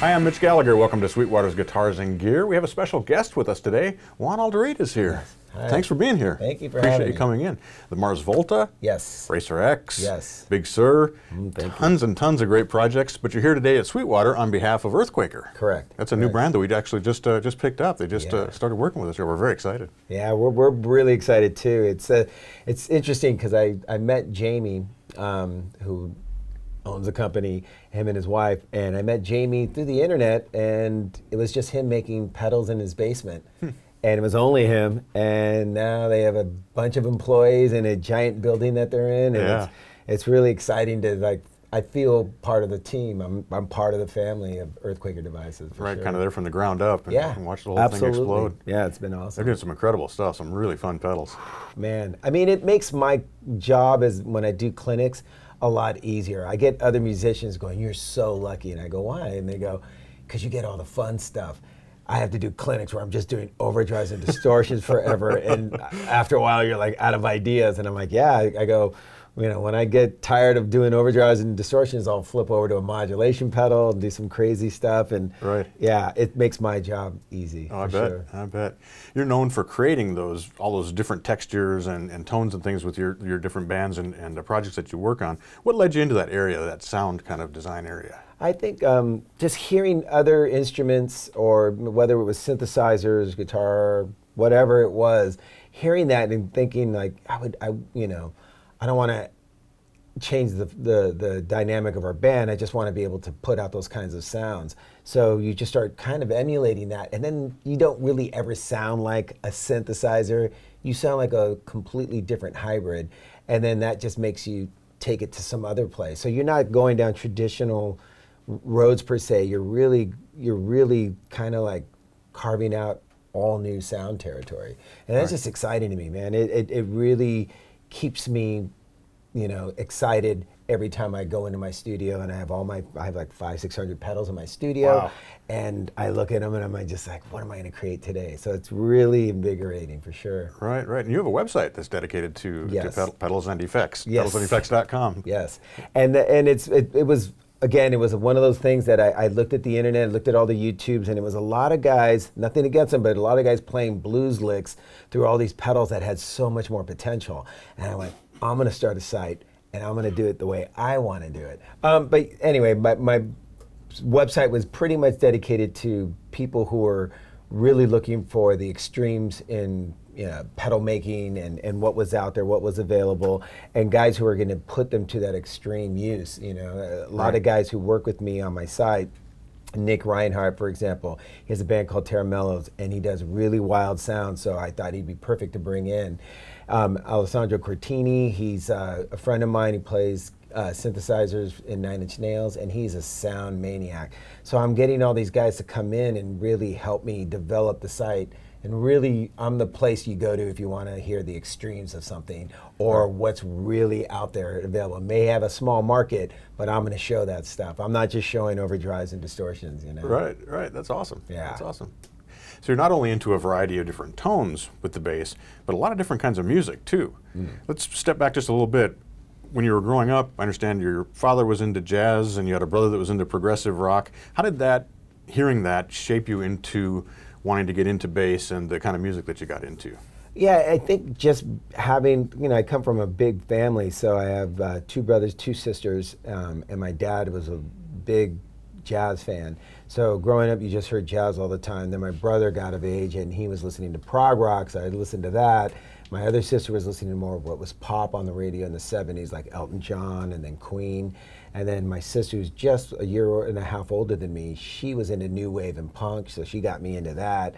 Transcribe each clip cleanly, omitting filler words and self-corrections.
Hi, I'm Mitch Gallagher. Welcome to Sweetwater's Guitars and Gear. We have a special guest with us today. Juan Alderete is here. Hi. Thanks for being here. Thank you for Appreciate having you me. coming in. The Mars Volta, Yes. Racer X, Yes. Big Sur, Thank tons and tons of great projects. But you're here today at Sweetwater on behalf of Earthquaker. Correct. That's a new brand that we actually just picked up. They just started working with us here. We're very excited. Yeah, we're really excited too. It's interesting because I met Jamie, who owns the company, him and his wife, and I met Jamie through the internet, and it was just him making pedals in his basement. And it was only him, and now they have a bunch of employees in a giant building that they're in, and it's really exciting to I feel part of the team. I'm part of the family of Earthquaker devices. For Right, sure. kind of there from the ground up and watch the whole thing explode. Yeah, it's been awesome. They're doing some incredible stuff, some really fun pedals. Man, I mean, it makes my job as when I do clinics a lot easier. I get other musicians going, "You're so lucky," and I go, "Why?" And they go, "Because you get all the fun stuff. I have to do clinics where I'm just doing overdrives and distortions forever, and after a while, you're like out of ideas." And I'm like, "Yeah." I go, when I get tired of doing overdrives and distortions, I'll flip over to a modulation pedal and do some crazy stuff. And yeah, it makes my job easy. Oh, I bet. You're known for creating all those different textures and tones and things with your different bands and the projects that you work on. What led you into that area, that sound kind of design area? I think just hearing other instruments, or whether it was synthesizers, guitar, whatever it was, hearing that and thinking like, I don't want to change the dynamic of our band. I just want to be able to put out those kinds of sounds. So you just start kind of emulating that, and then you don't really ever sound like a synthesizer. You sound like a completely different hybrid, and then that just makes you take it to some other place. So you're not going down traditional roads per se. You're really kind of like carving out all new sound territory, and that's just exciting to me, man. It really keeps me, excited every time I go into my studio, and I have like 500-600 pedals in my studio, and I look at them and I'm just like, what am I going to create today? So it's really invigorating for sure. Right. And you have a website that's dedicated to pedals and effects. Yes. pedalsandeffects.com. Yes, and it was. Again, it was one of those things that I looked at the internet, looked at all the YouTubes, and it was a lot of guys, nothing against them, but a lot of guys playing blues licks through all these pedals that had so much more potential. And I went, I'm going to start a site, and I'm going to do it the way I want to do it. But anyway, my website was pretty much dedicated to people who were really looking for the extremes in pedal making and what was out there, what was available, and guys who are going to put them to that extreme use. A lot of guys who work with me on my site, Nick Reinhardt, for example, he has a band called Terramellos, and he does really wild sounds, so I thought he'd be perfect to bring in. Alessandro Cortini, he's a friend of mine. He plays synthesizers in Nine Inch Nails, and he's a sound maniac. So I'm getting all these guys to come in and really help me develop the site. And really, I'm the place you go to if you want to hear the extremes of something or what's really out there available. It may have a small market, but I'm going to show that stuff. I'm not just showing overdrives and distortions, Right. That's awesome. Yeah. That's awesome. So you're not only into a variety of different tones with the bass, but a lot of different kinds of music too. Let's step back just a little bit. When you were growing up, I understand your father was into jazz and you had a brother that was into progressive rock. How did hearing that shape you into wanting to get into bass and the kind of music that you got into? Yeah, I think just having, I come from a big family, so I have 2 brothers, 2 sisters, and my dad was a big jazz fan. So growing up, you just heard jazz all the time. Then my brother got of age and he was listening to prog rock, so I listened to that. My other sister was listening to more of what was pop on the radio in the 70s, like Elton John and then Queen. And then my sister, who's just a year and a half older than me, she was into new wave and punk, so she got me into that.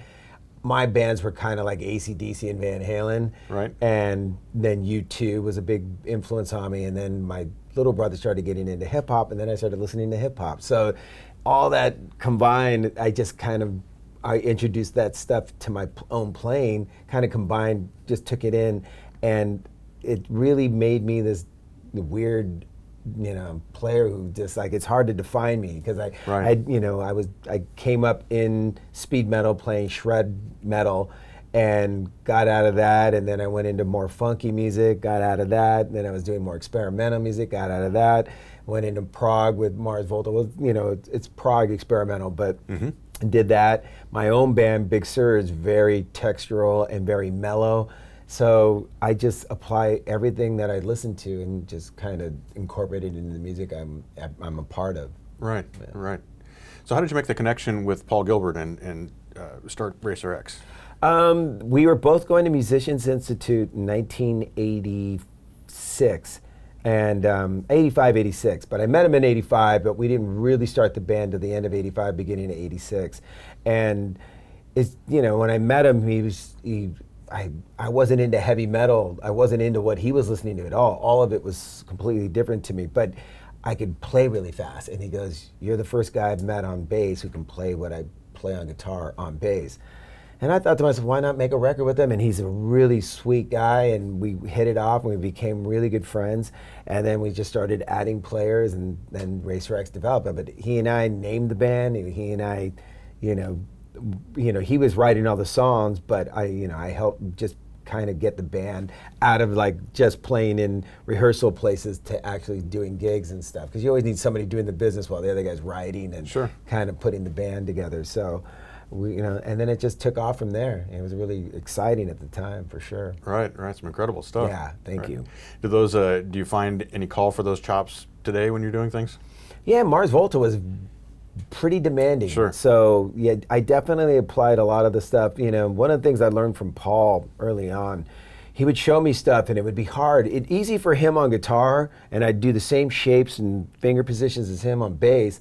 My bands were kind of like AC/DC and Van Halen. Right. And then U2 was a big influence on me. And then my little brother started getting into hip hop, and then I started listening to hip hop. So all that combined, I introduced that stuff to my own playing, kind of combined, just took it in, and it really made me this weird, player who just it's hard to define me because I came up in speed metal playing shred metal and got out of that, and then I went into more funky music, got out of that, and then I was doing more experimental music, got out of that, Went into Prague with Mars Volta. Well, it's Prague experimental, but did that. My own band, Big Sur, is very textural and very mellow. So I just apply everything that I listen to and just kind of incorporate it into the music I'm a part of. Right, right. So how did you make the connection with Paul Gilbert and start Racer X? We were both going to Musicians Institute in 1986 and 85, 86. But I met him in 85, but we didn't really start the band till the end of 85, beginning of 86. And when I met him, I wasn't into heavy metal. I wasn't into what he was listening to at all. All of it was completely different to me. But I could play really fast. And he goes, "You're the first guy I've met on bass who can play what I play on guitar on bass." And I thought to myself, why not make a record with him? And he's a really sweet guy, and we hit it off, and we became really good friends. And then we just started adding players, and then Racer X developed. But he and I named the band, and he and I, he was writing all the songs, but I helped just kind of get the band out of like just playing in rehearsal places to actually doing gigs and stuff. Because you always need somebody doing the business while the other guy's writing and kind of putting the band together. So. And then it just took off from there. It was really exciting at the time, for sure. Right, some incredible stuff. Yeah, thank you. Do you find any call for those chops today when you're doing things? Yeah, Mars Volta was pretty demanding. Sure. So yeah, I definitely applied a lot of the stuff. One of the things I learned from Paul early on, he would show me stuff and it would be hard. It's easy for him on guitar, and I'd do the same shapes and finger positions as him on bass.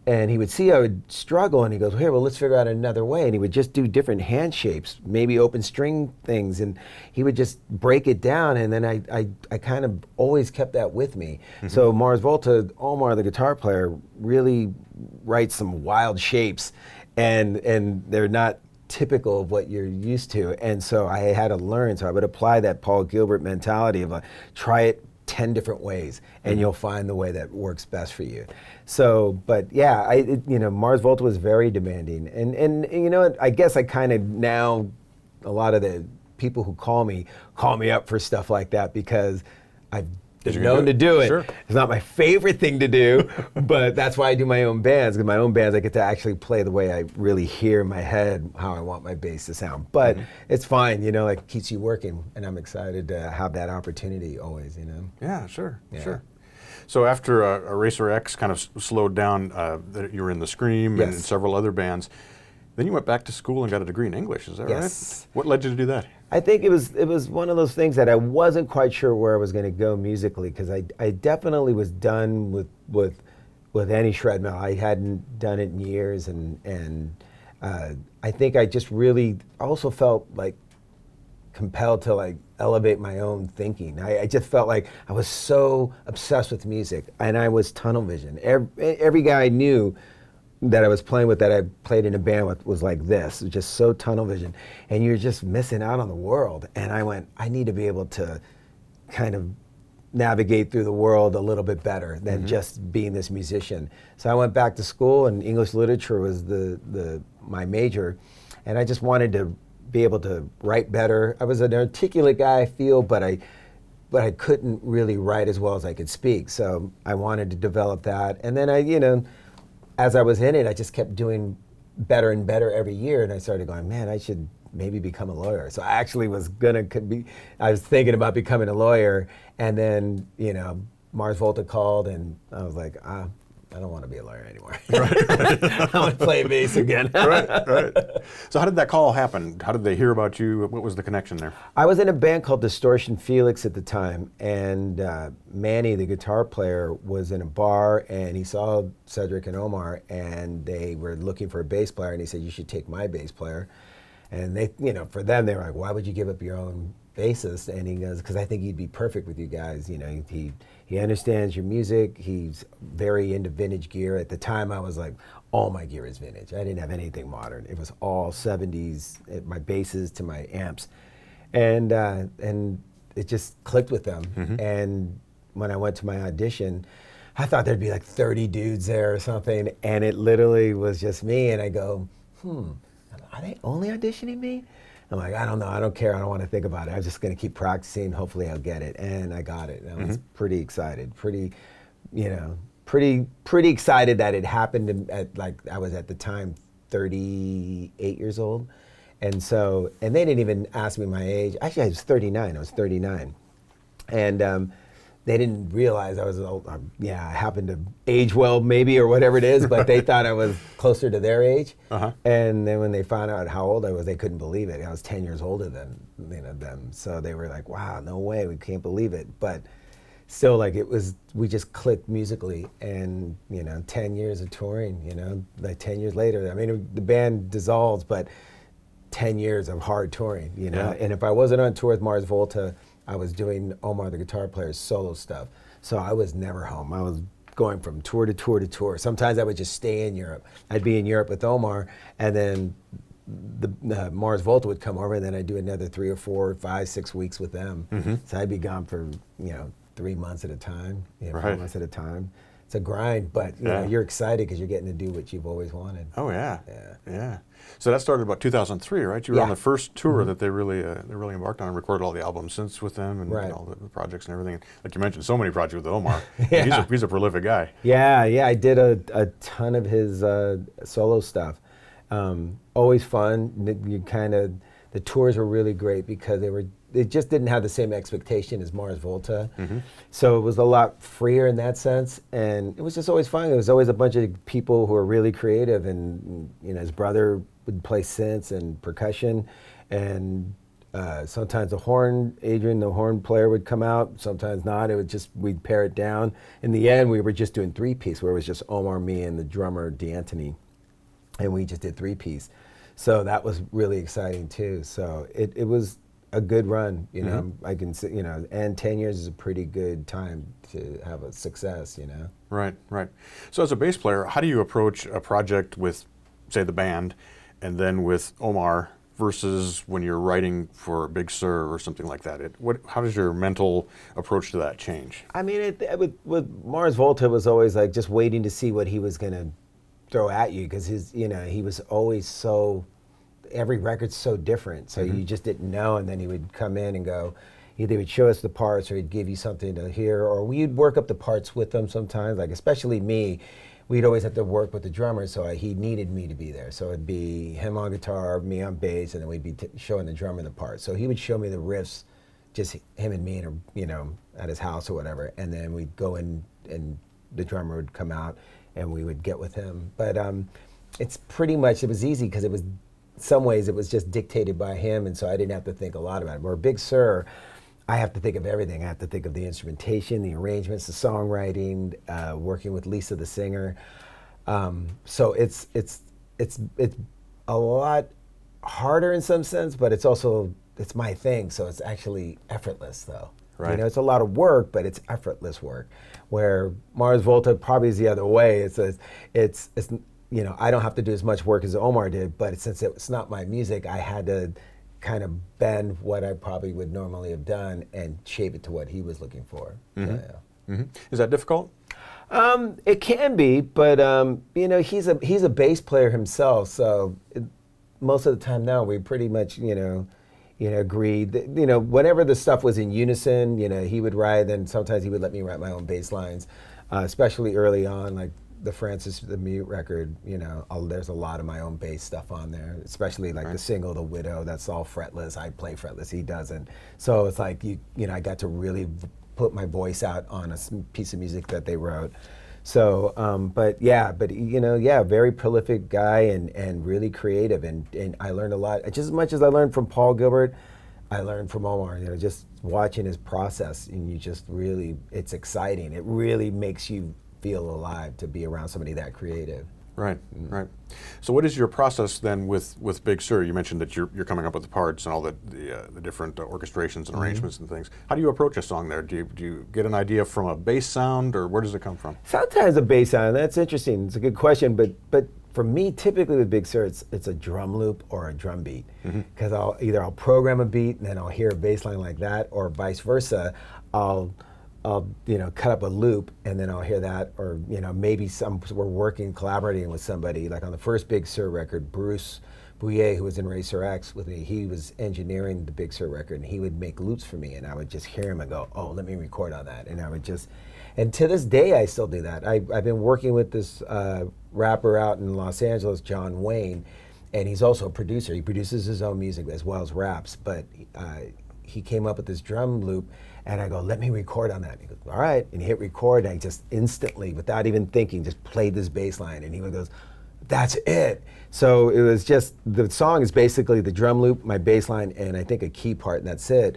And he would see I would struggle, and he goes, "Here, well, let's figure out another way." And he would just do different hand shapes, maybe open string things, and he would just break it down. And then I kind of always kept that with me. So Mars Volta, Omar, the guitar player, really writes some wild shapes, and they're not typical of what you're used to. And so I had to learn. So I would apply that Paul Gilbert mentality of try it 10 different ways, and you'll find the way that works best for you. So, but yeah, Mars Volta was very demanding. And I guess I kind of now, a lot of the people who call me up for stuff like that because I've been known to do it. Sure. It's not my favorite thing to do, but that's why I do my own bands. Because my own bands, I get to actually play the way I really hear in my head how I want my bass to sound. But it's fine, it keeps you working, and I'm excited to have that opportunity always, Yeah, sure. So after Racer X kind of slowed down, you were in the Scream and several other bands. Then you went back to school and got a degree in English. Is that right? What led you to do that? I think it was one of those things that I wasn't quite sure where I was going to go musically, because I definitely was done with any shred metal. I hadn't done it in years, and I think I just really also felt like compelled to elevate my own thinking. I just felt like I was so obsessed with music, and I was tunnel vision. Every guy I knew that I was playing with, that I played in a band with, was like this. It was just so tunnel vision, and you're just missing out on the world. And I went, I need to be able to kind of navigate through the world a little bit better than just being this musician. So I went back to school, and English literature was my major, and I just wanted to be able to write better. I was an articulate guy, I feel, but I couldn't really write as well as I could speak. So I wanted to develop that, and then as I was in it, I just kept doing better and better every year, and I started going, man, I should maybe become a lawyer. So I actually was I was thinking about becoming a lawyer, and then, Mars Volta called, and I was like, I don't want to be a lawyer anymore. I want to play bass again. Right. So how did that call happen? How did they hear about you? What was the connection there? I was in a band called Distortion Felix at the time, and Manny, the guitar player, was in a bar, and he saw Cedric and Omar, and they were looking for a bass player, and he said, "You should take my bass player." And they, for them, they were like, "Why would you give up your own bassist?" And he goes, "Because I think he'd be perfect with you guys. He understands your music. He's very into vintage gear." At the time, I was like, all my gear is vintage. I didn't have anything modern. It was all 70s, my basses to my amps. And it just clicked with them. And when I went to my audition, I thought there'd be like 30 dudes there or something, and it literally was just me. And I go, are they only auditioning me? I'm like, I don't know, I don't care, I don't want to think about it. I'm just going to keep practicing, hopefully I'll get it. And I got it, and I was pretty excited, pretty excited that it happened at, like, I was at the time 38 years old. And so, and they didn't even ask me my age. Actually, I was 39. I was 39. And they didn't realize I was old. Yeah, I happened to age well, maybe, or whatever it is, but they thought I was closer to their age. Uh-huh. And then when they found out how old I was, they couldn't believe it. I was 10 years older than them. So they were like, wow, no way, we can't believe it. But still, like, we just clicked musically. And, 10 years of touring, like 10 years later, I mean, the band dissolves, but 10 years of hard touring, Yeah. And if I wasn't on tour with Mars Volta, I was doing Omar, the guitar player's solo stuff. So I was never home. I was going from tour to tour to tour. Sometimes I would just stay in Europe. I'd be in Europe with Omar, and then the Mars Volta would come over, and then I'd do another 3 or 4 or 5, 6 weeks with them. Mm-hmm. So I'd be gone for 3 months at a time, 4 Right. months at a time. It's a grind, but Yeah. you're excited because you're getting to do what you've always wanted. Oh yeah. Yeah. Yeah. So that started about 2003, right? You were on Yeah. the first tour that they really embarked on, and recorded all the albums since with them, and Right. all the projects and everything. Like you mentioned, so many projects with Omar. Yeah. He's a prolific guy. Yeah, I did a ton of his solo stuff. Always fun. The tours were really great because they just didn't have the same expectation as Mars Volta. Mm-hmm. So it was a lot freer in that sense, and it was just always fun. There was always a bunch of people who were really creative, and his brother would play synths and percussion, and sometimes Adrian, the horn player, would come out, sometimes not. We'd pare it down. In the end, we were just doing 3-piece, where it was just Omar, me, and the drummer, D'Antoni, and we just did 3-piece. So that was really exciting too. So it was a good run, Mm-hmm. I can say, and 10 years is a pretty good time to have a success, Right. So as a bass player, how do you approach a project with, say, the band, and then with Omar, versus when you're writing for Big Sur or something like that? How does your mental approach to that change? I mean, with Mars Volta, it was always like just waiting to see what he was going to throw at you, because he was always every record's so different, so Mm-hmm. you just didn't know. And then he would come in and go, either he would show us the parts, or he'd give you something to hear, or we'd work up the parts with them sometimes. Like, especially me, we'd always have to work with the drummer, so he needed me to be there. So it'd be him on guitar, me on bass, and then we'd be showing the drummer the parts. So he would show me the riffs, just him and me, at his house or whatever, and then we'd go in, and the drummer would come out, and we would get with him. But it's pretty much, it was easy because it was, some ways it was just dictated by him, and so I didn't have to think a lot about it. Where Big Sur, I have to think of everything. I have to think of the instrumentation, the arrangements, the songwriting, working with Lisa, the singer. So it's a lot harder in some sense, but it's my thing, so it's actually effortless though. Right. It's a lot of work, but it's effortless work. Where Mars Volta probably is the other way. It's I don't have to do as much work as Omar did, but since it's not my music, I had to kind of bend what I probably would normally have done and shape it to what he was looking for. Mm-hmm. Yeah. Mm-hmm. Is that difficult? It can be, but he's a bass player himself, so most of the time now we pretty much agreed that, whenever the stuff was in unison, he would write, then sometimes he would let me write my own bass lines, especially early on, like the Francis the Mute record. There's a lot of my own bass stuff on there, especially like Right. the single "The Widow." That's all fretless. I play fretless, he doesn't. So it's like I got to really put my voice out on a piece of music that they wrote. So, very prolific guy and really creative, and I learned a lot. Just as much as I learned from Paul Gilbert, I learned from Omar. Just watching his process, and it's exciting. It really makes you feel alive to be around somebody that creative. Right. So what is your process then with Big Sur? You mentioned that you're coming up with the parts and all the different orchestrations and arrangements and things. How do you approach a song there? Do you get an idea from a bass sound, or where does it come from? Sometimes a bass sound. That's interesting. It's a good question, but for me, typically with Big Sur, it's a drum loop or a drum beat, because I'll program a beat and then I'll hear a bass line like that, or vice versa. I'll cut up a loop and then I'll hear that, or maybe we're collaborating with somebody. Like on the first Big Sur record, Bruce Bouillet, who was in Racer X with me, he was engineering the Big Sur record, and he would make loops for me, and I would just hear him and go, oh, let me record on that, and I would just, And to this day, I still do that. I've been working with this rapper out in Los Angeles, John Wayne, and he's also a producer. He produces his own music as well as raps, but he came up with this drum loop, and I go, let me record on that. And he goes, all right. And he hit record, and I just instantly, without even thinking, just played this bass line. And he goes, that's it. So it was just, the song is basically the drum loop, my bass line, and I think a key part, and that's it.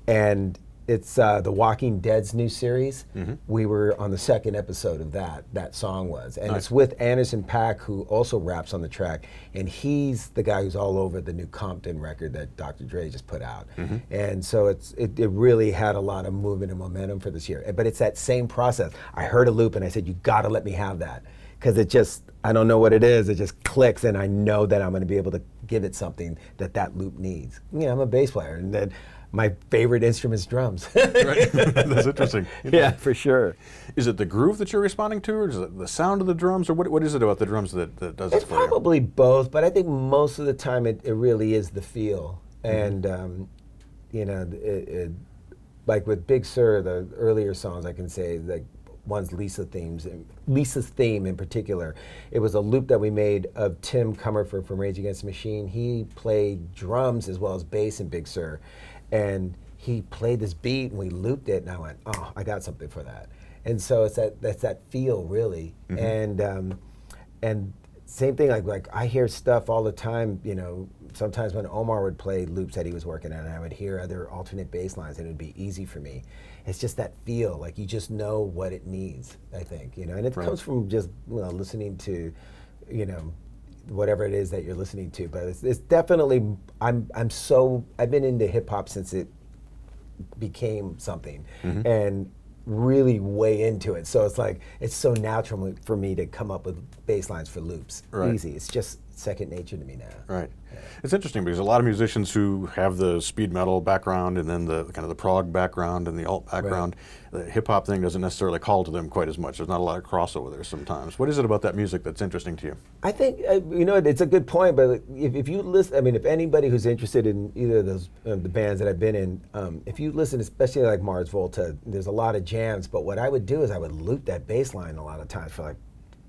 And it's The Walking Dead's new series. We were on the second episode of that song was. And it's with Anderson .Paak, who also raps on the track. And he's the guy who's all over the new Compton record that Dr. Dre just put out. And so it really had a lot of movement and momentum for this year. But it's that same process. I heard a loop and I said, you gotta let me have that. Because it just, I don't know what it is, it just clicks, and I know that I'm gonna be able to give it something that loop needs. I'm a bass player, and then my favorite instrument is drums. Right. That's interesting. Yeah, for sure. Is it the groove that you're responding to, or is it the sound of the drums, or what is it about the drums that does it It's for you? probably both, but I think most of the time it really is the feel. And, like with Big Sur, the earlier songs I can say, like one's Lisa's theme in particular. It was a loop that we made of Tim Comerford from Rage Against the Machine. He played drums as well as bass in Big Sur. And he played this beat and we looped it, and I went, oh, I got something for that. And so that's that feel really. And same thing, like I hear stuff all the time, sometimes when Omar would play loops that he was working on, I would hear other alternate bass lines, and it would be easy for me. It's just that feel, like you just know what it needs, I think, and it comes from just listening to, whatever it is that you're listening to. But it's definitely, I've been into hip hop since it became something, and really way into it. So it's like, it's so natural for me to come up with bass lines for loops. Easy. It's just second nature to me now. Right. Yeah. It's interesting because a lot of musicians who have the speed metal background and then the kind of the prog background and the alt background, the hip hop thing doesn't necessarily call to them quite as much. There's not a lot of crossover there sometimes. What is it about that music that's interesting to you? I think, it's a good point, but if you listen, if anybody who's interested in either of those, the bands that I've been in, if you listen, especially like Mars Volta, there's a lot of jams, but what I would do is I would loop that bass line a lot of times for like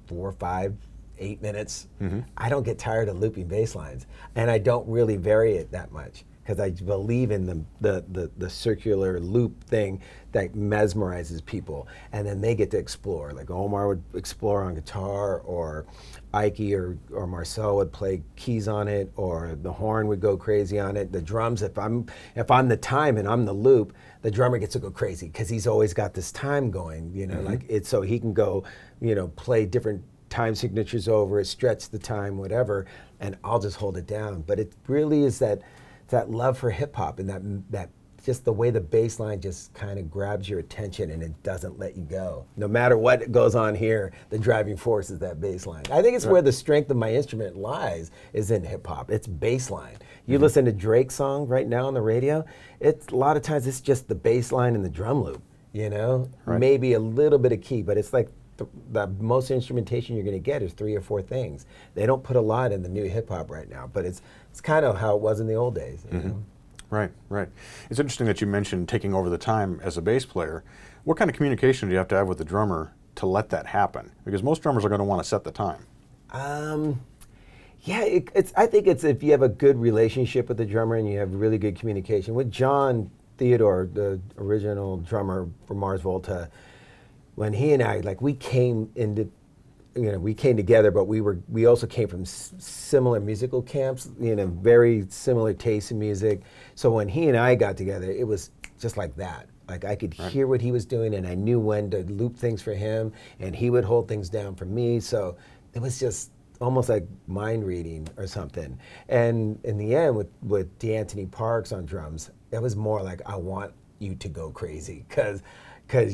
4, 5, 8 minutes. I don't get tired of looping bass lines, and I don't really vary it that much because I believe in the circular loop thing that mesmerizes people, and then they get to explore. Like Omar would explore on guitar, or Ike or Marcel would play keys on it, or the horn would go crazy on it. The drums, if I'm the time and I'm the loop, the drummer gets to go crazy because he's always got this time going, like it's so he can go, play different time signatures over it, stretch the time, whatever, and I'll just hold it down. But it really is that love for hip hop, and that just the way the bass line just kind of grabs your attention and it doesn't let you go. No matter what goes on here, the driving force is that bass line. I think it's where the strength of my instrument lies, is in hip hop. It's bass line. You listen to Drake's song right now on the radio, it's a lot of times it's just the bass line and the drum loop, maybe a little bit of key, but it's like the most instrumentation you're going to get is 3 or 4 things. They don't put a lot in the new hip hop right now, but it's kind of how it was in the old days. You know? Right. It's interesting that you mentioned taking over the time as a bass player. What kind of communication do you have to have with the drummer to let that happen? Because most drummers are going to want to set the time. I think it's if you have a good relationship with the drummer and you have really good communication. With John Theodore, the original drummer for Mars Volta, when he and I, we came together, but we also came from similar musical camps, very similar taste in music. So when he and I got together, it was just like that. Like I could hear what he was doing, and I knew when to loop things for him, and he would hold things down for me. So it was just almost like mind reading or something. And in the end, with D'Anthony Parks on drums, it was more like, I want you to go crazy because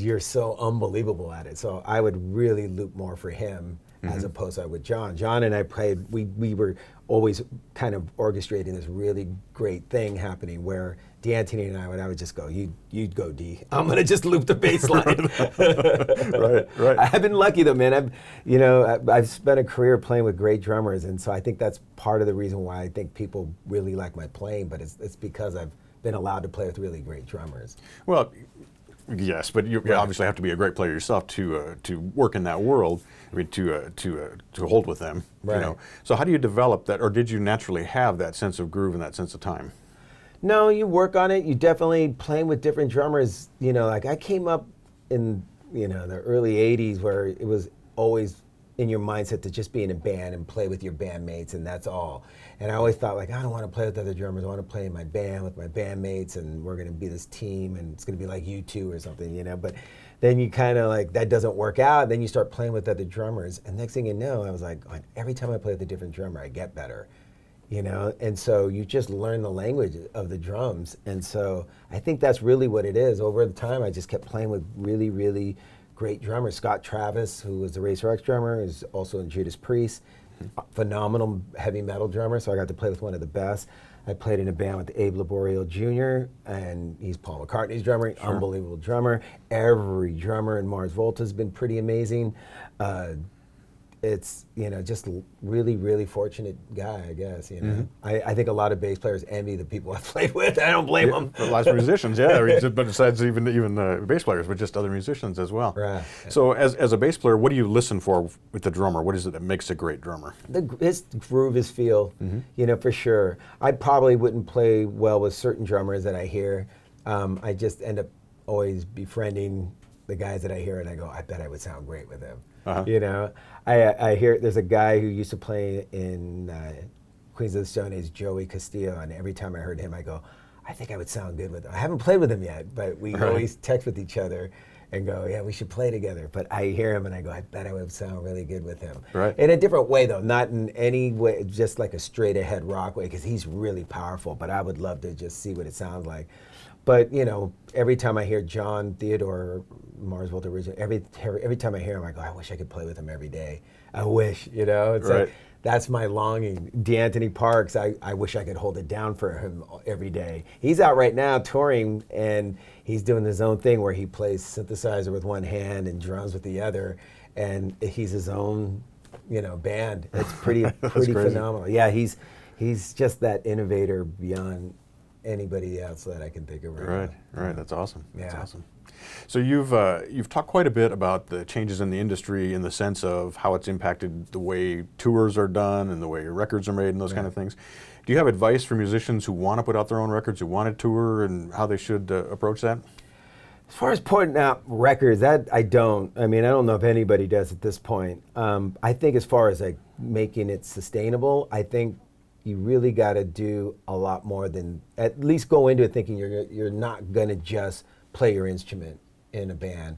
you're so unbelievable at it. So I would really loop more for him as opposed to with John. John and I played, we were always kind of orchestrating this really great thing happening where D'Anthony and I would just go, you'd go D. I'm gonna just loop the bass line. Right. I've been lucky though, man. I've spent a career playing with great drummers, and so I think that's part of the reason why I think people really like my playing, but it's because I've been allowed to play with really great drummers. Well, Yes, but you obviously have to be a great player yourself to work in that world. I mean, to hold with them. Right. You know. So how do you develop that, or did you naturally have that sense of groove and that sense of time? No, you work on it. You definitely playing with different drummers. You know, like I came up in the early '80s where it was always in your mindset to just be in a band and play with your bandmates, and that's all. And I always thought, like, I don't want to play with other drummers. I want to play in my band with my bandmates, and we're going to be this team, and it's going to be like U2 or something, you know. But then you kind of like, that doesn't work out. Then you start playing with other drummers, and next thing you know, I was like, every time I play with a different drummer, I get better. You know, and so you just learn the language of the drums. And so I think that's really what it is. Over the time, I just kept playing with really, really great drummers. Scott Travis, who was the Racer X drummer, is also in Judas Priest. Phenomenal heavy metal drummer, so I got to play with one of the best. I played in a band with Abe Laboriel Jr., and he's Paul McCartney's drummer, unbelievable drummer. Every drummer in Mars Volta has been pretty amazing. It's, just really, really fortunate guy, I guess, I think a lot of bass players envy the people I played with. I don't blame them. Lots of musicians, yeah. But besides even bass players, but just other musicians as well. Right. So as a bass player, what do you listen for with the drummer? What is it that makes a great drummer? His groove, his feel, for sure. I probably wouldn't play well with certain drummers that I hear. I just end up always befriending the guys that I hear, and I go, I bet I would sound great with them. I hear there's a guy who used to play in Queens of the Stone Age, Joey Castillo, and every time I heard him, I go, I think I would sound good with him. I haven't played with him yet, but we always text with each other and go, yeah, we should play together. But I hear him and I go, I bet I would sound really good with him. Right. In a different way, though, not in any way, just like a straight ahead rock way, because he's really powerful, but I would love to just see what it sounds like. But, every time I hear John Theodore, Mars Volta original, every time I hear him, I go, I wish I could play with him every day. I wish, it's like, that's my longing. DeAnthony Parks, I wish I could hold it down for him every day. He's out right now touring, and he's doing his own thing where he plays synthesizer with one hand and drums with the other, and he's his own, band. It's pretty phenomenal. Yeah, he's just that innovator beyond anybody else that I can think of right now. Right. That's awesome. Yeah. That's awesome. So you've talked quite a bit about the changes in the industry in the sense of how it's impacted the way tours are done and the way records are made and those kind of things. Do you have advice for musicians who want to put out their own records, who want to tour, and how they should approach that? As far as putting out records, that I don't. I mean, I don't know if anybody does at this point. I think as far as like making it sustainable, I think you really got to do a lot more than at least go into it thinking you're not going to just play your instrument in a band.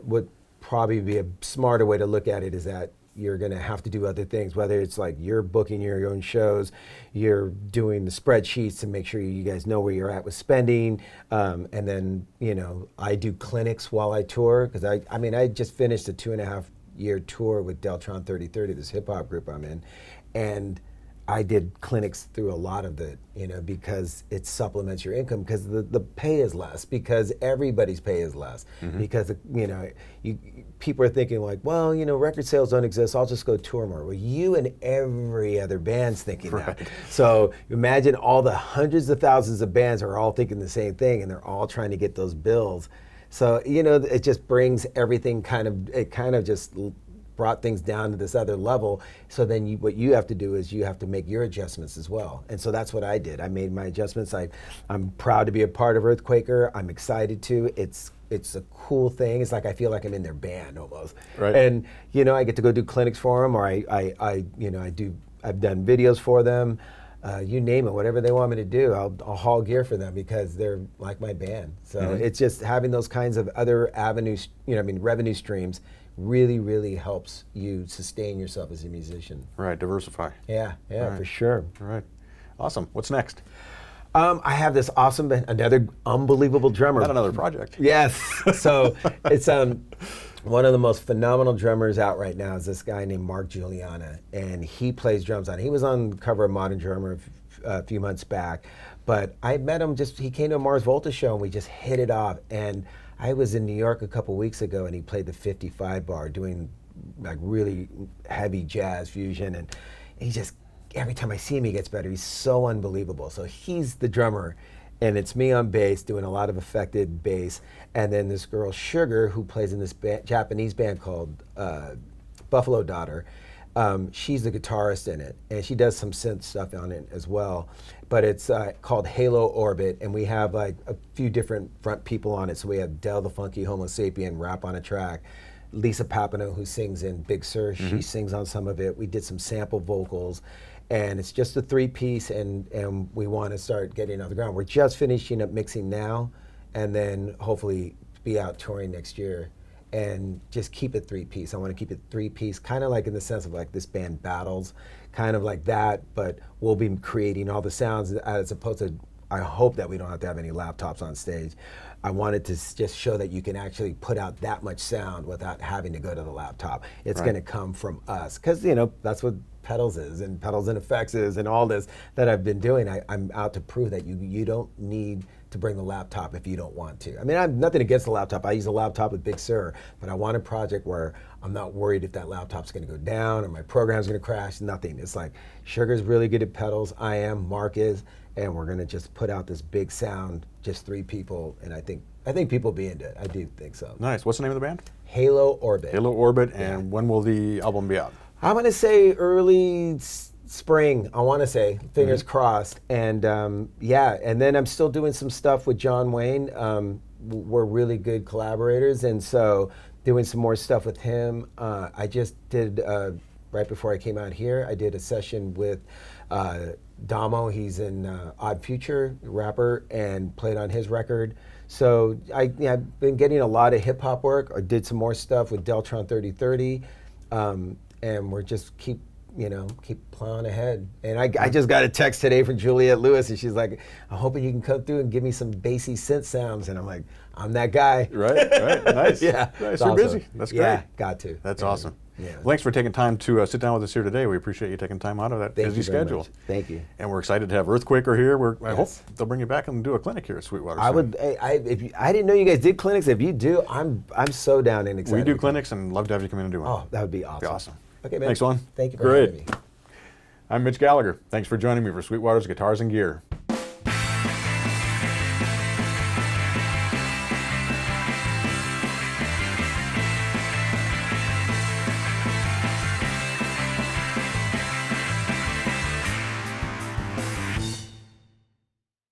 Would probably be a smarter way to look at it is that you're going to have to do other things, whether it's like you're booking your own shows, you're doing the spreadsheets to make sure you guys know where you're at with spending, and then I do clinics while I tour, because I just finished a 2.5-year tour with Deltron 3030, this hip hop group I'm in, and I did clinics through a lot of it, because it supplements your income, because the pay is less, because everybody's pay is less, because people are thinking like, well, record sales don't exist, I'll just go tour more. Well, you and every other band's thinking that. So imagine all the hundreds of thousands of bands are all thinking the same thing, and they're all trying to get those bills. So it just brings everything just brought things down to this other level. So then what you have to do is you have to make your adjustments as well. And so that's what I did. I made my adjustments. I'm proud to be a part of Earthquaker. I'm excited to. It's a cool thing. It's like I feel like I'm in their band almost. Right. And I get to go do clinics for them, or I've done videos for them. You name it, whatever they want me to do, I'll haul gear for them because they're like my band. So it's just having those kinds of other avenues, revenue streams really, really helps you sustain yourself as a musician. Right, diversify. Yeah, right. For sure. All right. Awesome. What's next? I have this awesome, another unbelievable drummer. Not another project. Yes. So it's one of the most phenomenal drummers out right now is this guy named Mark Juliana, and he plays drums he was on the cover of Modern Drummer a few months back, but I met him he came to a Mars Volta show and we just hit it off. And I was in New York a couple weeks ago and he played the 55 bar doing like really heavy jazz fusion, and he just, every time I see him he gets better. He's so unbelievable. So he's the drummer, and it's me on bass doing a lot of affected bass, and then this girl Sugar, who plays in this Japanese band called Buffalo Daughter. She's the guitarist in it, and she does some synth stuff on it as well. But it's called Halo Orbit, and we have like a few different front people on it. So we have Del the Funky Homo Sapien rap on a track, Lisa Papineau, who sings in Big Sur, she sings on some of it. We did some sample vocals, and it's just a 3-piece, and we want to start getting off the ground. We're just finishing up mixing now, and then hopefully be out touring next year. And just keep it 3-piece. I want to keep it 3-piece, kind of like in the sense of like this band battles, kind of like that, but we'll be creating all the sounds as opposed to, I hope that we don't have to have any laptops on stage. I wanted to just show that you can actually put out that much sound without having to go to the laptop. It's going to come from us, because that's what pedals is, and pedals and effects is, and all this that I've been doing. I'm out to prove that you don't need to bring the laptop if you don't want to. I mean, I have nothing against the laptop. I use a laptop with Big Sur, but I want a project where I'm not worried if that laptop's going to go down or my program's going to crash. Nothing. It's like Sugar's really good at pedals. I am. Mark is. And we're going to just put out this big sound, just 3 people, and I think people will be into it. I do think so. Nice. What's the name of the band? Halo Orbit. Halo Orbit, and when will the album be out? I'm going to say early spring, I want to say, fingers crossed. And and then I'm still doing some stuff with John Wayne. We're really good collaborators, and so doing some more stuff with him. I just did, right before I came out here, I did a session with Damo. He's in Odd Future, rapper, and played on his record. So I've been getting a lot of hip hop work. I did some more stuff with Deltron 3030, and we're just keep plowing ahead. And I just got a text today from Juliette Lewis, and she's like, "I'm hoping you can come through and give me some bassy synth sounds." And I'm like, "I'm that guy." Right. Nice. Yeah. Nice. You're busy. That's great. Yeah, got to. That's awesome. Yeah. Well, thanks for taking time to sit down with us here today. We appreciate you taking time out of that busy schedule. Much. Thank you. And we're excited to have Earthquaker here. I hope they'll bring you back and do a clinic here at Sweetwater. I would. I didn't know you guys did clinics. If you do, I'm so down and excited. We do clinics, and love to have you come in and do one. Oh, that would be awesome. Be awesome. Okay, man. Thanks, Juan. Thank you for having me. I'm Mitch Gallagher. Thanks for joining me for Sweetwater's Guitars and Gear.